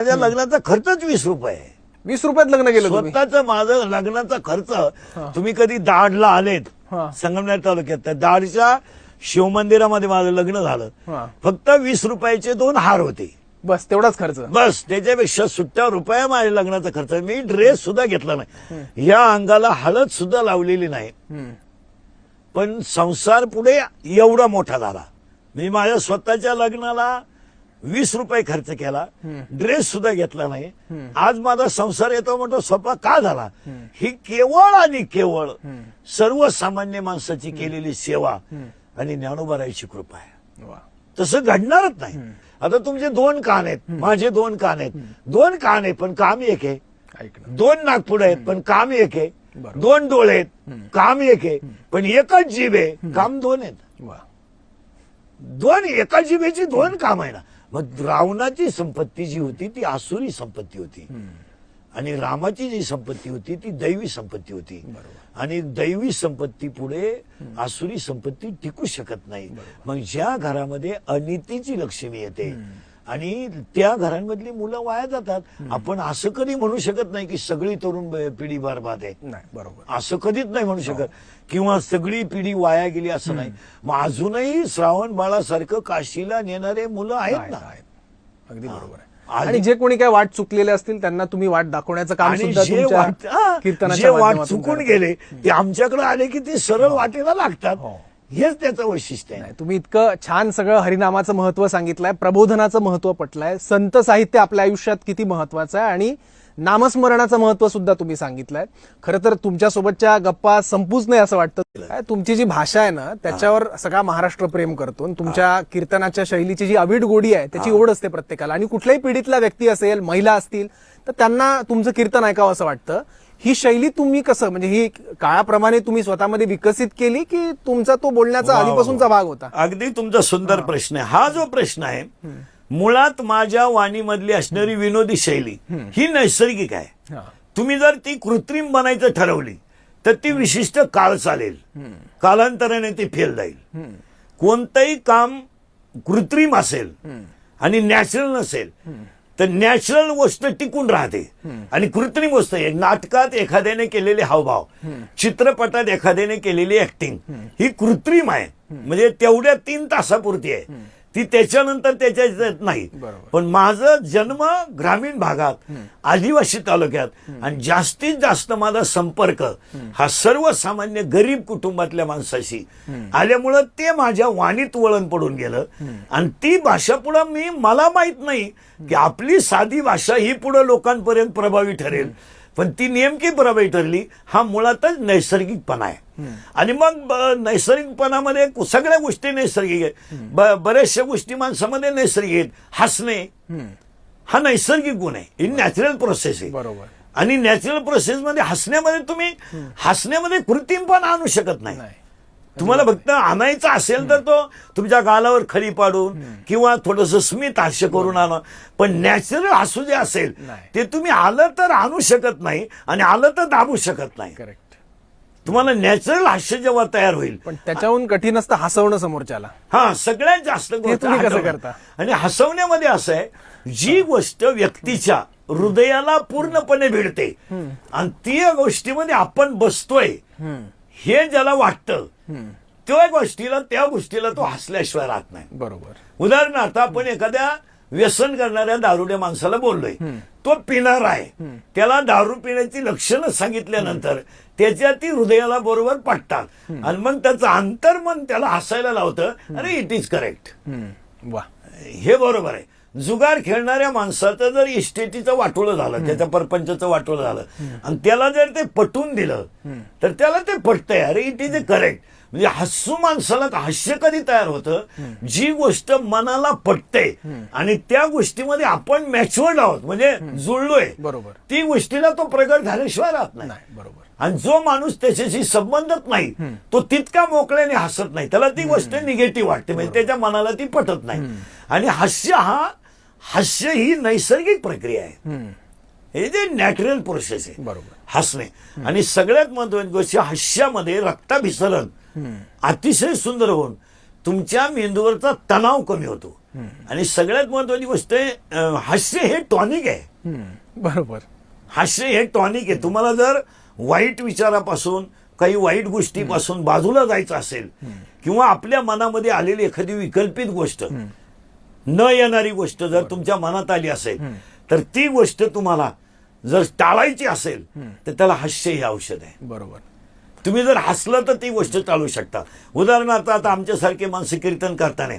माझ्या लग्नाचा खर्चच 20 रुपये आहे. 20 रुपयात लग्न केलं तुम्ही? स्वतःच माझं लग्नाचा खर्च. तुम्ही कधी दाडला आलेत हा. संगमनेर तालुक्यात, तर दाडच्या शिवमंदिरामध्ये माझं लग्न झालं. हा. फक्त 20 रुपयाचे 2 हार होते, बस तेवढाच खर्च? बस. त्याच्यापेक्षा सुट्ट्या रुपया माझ्या लग्नाचा खर्च. मी ड्रेस सुद्धा घेतला नाही, या अंगाला हळद सुद्धा लावलेली नाही. पण संसार पुढे एवढा मोठा झाला. मी माझ्या स्वतःच्या लग्नाला 20 रुपये खर्च केला, ड्रेस सुद्धा घेतला नाही. आज माझा संसार येतो म्हणतो सोपा का झाला? ही केवळ आणि केवळ सर्वसामान्य माणसाची केलेली सेवा आणि ज्ञानोबारायची कृपा आहे. वा. तसं घडणारच नाही. आता तुमचे 2 कान आहेत, माझे 2 कान आहेत. 2 कान आहे पण काम एक आहे. ऐकणं. 2 नागपुड आहेत पण काम एक आहे. बरोबर. 2 डोळे आहेत, काम एक आहे. पण एकच जीभ आहे, काम 2 आहेत. वा. 2 एका जिभेची 2 काम आहे ना. मग रावणाची संपत्ती जी होती ती आसुरी संपत्ती होती, आणि रामाची जी संपत्ती होती ती दैवी संपत्ती होती. आणि दैवी संपत्ती पुढे आसुरी संपत्ती टिकू शकत नाही. मग ज्या घरामध्ये अनितीची लक्ष्मी येते आणि त्या घरांमधली मुलं वाया जातात. आपण असं कधी म्हणू शकत नाही की सगळी तरुण पिढी बरबाद आहे. नाही, बरोबर. असं कधीच नाही म्हणू शकत, किंवा सगळी पिढी वाया गेली असं नाही. मग अजूनही श्रावण बाळासारखं काशीला नेणारे मुलं आहेत ना. अगदी बरोबर आहे. आणि जे कोणी काय वाट चुकलेले असतील त्यांना तुम्ही वाट दाखवण्याचं काम आणि सुद्धा जे तुमच्या जे कीर्तनाच्या वाट माध्यमातून चुकून करता. गेले ते आमच्याकडे आले की ते सरळ वाटेला लागतात. हो. हेच त्याचं वैशिष्ट्य आहे. नाही, तुम्ही इतकं छान सगळं हरिनामाचं महत्व सांगितलंय, प्रबोधनाचं महत्व पटलंय, संत साहित्य आपल्या आयुष्यात किती महत्वाचं आहे आणि नामस्मरणाचं महत्व सुद्धा तुम्ही सांगितलंय. खरं तर तुमच्यासोबतच्या गप्पा संपूच नाही असं वाटतं. काय तुमची जी भाषा आहे ना त्याच्यावर सगळा महाराष्ट्र प्रेम करतो आणि तुमच्या कीर्तनाच्या शैलीची जी अवीट गोडी आहे त्याची ओढ असते प्रत्येकाला. आणि कुठल्याही पिढीतला व्यक्ती असेल, महिला असतील तर त्यांना तुमचं कीर्तन ऐकावं असं वाटतं. ही शैली तुम्ही कसं, म्हणजे ही काळाप्रमाणे तुम्ही स्वतःमध्ये विकसित केली की तुमचा तो बोलण्याचा आधीपासूनचा भाग होता? अगदी तुमचा सुंदर प्रश्न आहे. हा जो प्रश्न आहे, मुळात माझ्या वाणीमधली असणारी विनोदी शैली ही नैसर्गिक आहे. तुम्ही जर ती कृत्रिम बनायचं ठरवली तर ती विशिष्ट काळ चालेल, कालांतराने ती फेल जाईल. कोणतंही काम कृत्रिम असेल आणि नॅचरल नसेल तर नॅचरल गोष्ट टिकून राहते आणि कृत्रिम गोष्ट आहे. नाटकात एखाद्याने केलेले हावभाव, चित्रपटात एखाद्याने केलेली ऍक्टिंग ही कृत्रिम आहे, म्हणजे तेवढ्या 3 तासापुरती आहे ती, त्याच्यानंतर त्याच्यात नाही. पण माझं जन्म ग्रामीण भागात, आदिवासी तालुक्यात, आणि जास्तीत जास्त माझा संपर्क हा सर्वसामान्य गरीब कुटुंबातल्या माणसाशी आल्यामुळं ते माझ्या वाणीत वळण पडून गेलं. आणि ती भाषा पुढं मला माहित नाही की आपली साधी भाषा ही पुढं लोकांपर्यंत प्रभावी ठरेल, पण ती नेमकी प्रभावी ठरली. हा मुळातच नैसर्गिकपणा आहे. आणि मग नैसर्गिकपणामध्ये सगळ्या गोष्टी नैसर्गिक आहेत. बऱ्याचशा गोष्टी माणसामध्ये नैसर्गिक आहेत. हसणे हा नैसर्गिक गुण आहे, ही नॅचरल प्रोसेस आहे. बरोबर. आणि नॅचरल प्रोसेसमध्ये हसण्यामध्ये तुम्ही हसण्यामध्ये कृत्रिमपणा आणू शकत नाही. तुम्हाला फक्त आणायचं असेल तर तो तुमच्या गालावर खडी पाडून किंवा थोडंसं स्मित हास्य करून आणा. पण नॅचरल हसू जे असेल ते तुम्ही आलं तर आणू शकत नाही आणि आलं तर दाबू शकत नाही. करेक्ट. तुम्हाला नॅचरल हास्य जेव्हा तयार होईल. पण त्याच्याहून कठीण असतं हसवणं समोरच्याला. हा, सगळ्यात जास्त गोष्ट तुम्ही कसं करता? आणि हसवण्यामध्ये असं आहे, जी गोष्ट व्यक्तीच्या हृदयाला पूर्णपणे भिडते आणि ती गोष्टीमध्ये आपण बसतोय हे ज्याला वाटतं त्या गोष्टीला तो हसल्याशिवाय राहत नाही. बरोबर. उदाहरणार्थ आपण एखाद्या व्यसन करणाऱ्या दारुड्या माणसाला बोललोय, तो पिणार आहे, त्याला दारू पिण्याची लक्षणं सांगितल्यानंतर त्याच्या ती हृदयाला बरोबर पटतात आणि मग त्याचं अंतर्मन त्याला हसायला लावतं, अरे इट इज करेक्ट, वा, हे बरोबर आहे. जुगार खेळणाऱ्या माणसाचं जर इस्टेटीचं वाटोळं झालं, त्याच्या परपंचाचं वाटोळं झालं आणि त्याला जर ते पटवून दिलं तर त्याला ते पटतंय, अरे इट इज करेक्ट. म्हणजे हसू माणसाला हास्य कधी तयार होतं, जी गोष्ट मनाला पटते आणि त्या गोष्टीमध्ये आपण मॅच्युअर्ड आहोत, म्हणजे जुळलोय, बरोबर, ती गोष्टीला तो प्रगट झाल्याशिवाय राहत नाही. बरोबर. आणि जो माणूस त्याच्याशी संबंधच नाही तो तितका मोकळ्याने हसत नाही, त्याला ती गोष्ट निगेटिव्ह वाटते, म्हणजे त्याच्या मनाला ती पटत नाही. आणि हास्य ही नैसर्गिक प्रक्रिया आहे, हे जे नॅचरल प्रोसेस आहे. बरोबर. हसणे. आणि सगळ्यात महत्वाची गोष्ट, हास्यामध्ये रक्ताभिसरण अतिशय सुंदर होऊन तुमच्या मेंदूवरचा तणाव कमी होतो. आणि सगळ्यात महत्वाची गोष्ट आहे, हास्य हे टॉनिक आहे. बरोबर. हास्य हे टॉनिक आहे. तुम्हाला जर वाईट विचारापासून, काही वाईट गोष्टीपासून बाजूला जायचं असेल, किंवा आपल्या मनामध्ये आलेली एखादी विकल्पित गोष्ट, न येणारी गोष्ट जर तुमच्या मनात आली असेल, तर ती गोष्ट तुम्हाला जर टाळायची असेल, तर त्याला हास्य हे औषध आहे. बरोबर. तुम्ही जर हसलं तर ती गोष्ट टाळू शकता. उदाहरणार्थ आता आमच्यासारखे माणसं कीर्तन करताना